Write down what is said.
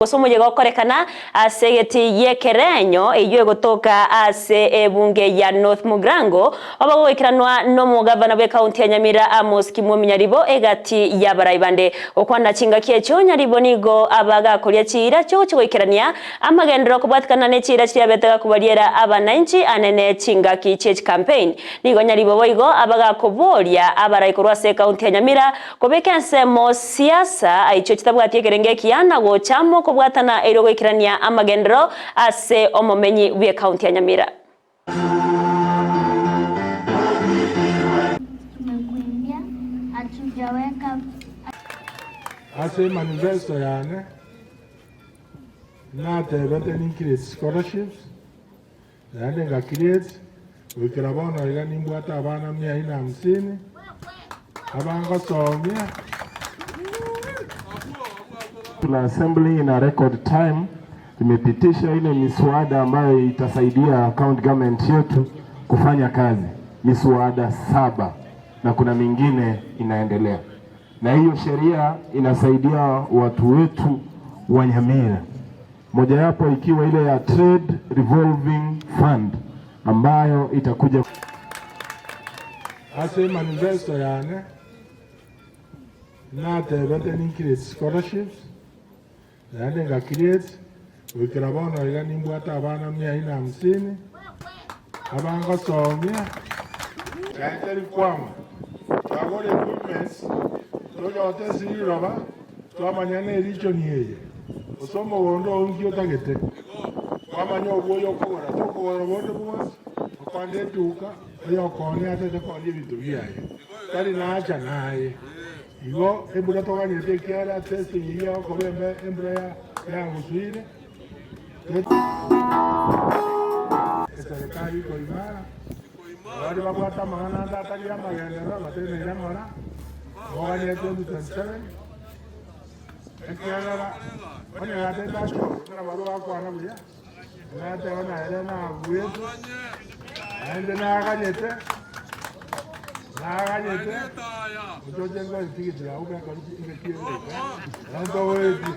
Gosomo yego korekana asegeti yekerenyo iyo gotoka ase ebunge ya North Mugrango obago ikiranwa no mugavana we county ya Nyamira Amos Kimwemi Nyaribo egati ya baraibande okwana chinga kiecho Nyaribo nigo abaga kolia chira cyo ikirania amagendero kubwatikana ne chira cyabetaga kubariera abananchi anene chinga kichech campaign nigo Nyaribo boigo abaga koboria abarayikorwa se county ya Nyamira kobekense mo siasa aicho kitabwatie kerenge kiana go chamo kubwatana erogo ikirania amagendero ase omomenyi we county ya Nyamira. Tumekuimbia hatujaweka ase manifesto yane na tebete ni create scholarships yane ga create wikira bono iga nimbwata abana 150 abanga somia. Tuna assembly in a record time tumepitisha ile miswada ambayo itasaidia county government yetu kufanya kazi, miswada 7 na kuna mingine inaendelea, na hiyo sheria inasaidia watu wetu wa Nyamira, mojawapo ikiwa ile ya Trade Revolving Fund ambayo itakuja ase manifesto yane na tebete ni create scholarships yane ga create wikira bono iga nimbwata abana 150 abanga somia yaiteri kwama twagore equipments toyote siriroba twamanyana ericho nieye osomo gondo ongi otagete kwamanya obwoyo okogora tokogora bondo bwose okwande eduka oyokone atete konie bintu biaye kari nacha naye igo embura toganyete ekiara testing iyo okorembe embura yaguswire serikali koimara abari bagwata amagana atari amagendero bateneire ng'ora moganye 2027 ekiagara onye gatetacho nabaro bakwana buya nateo naere nagwete aende naganyete utojenga itigiti yauga kwa ikiende nanto wetu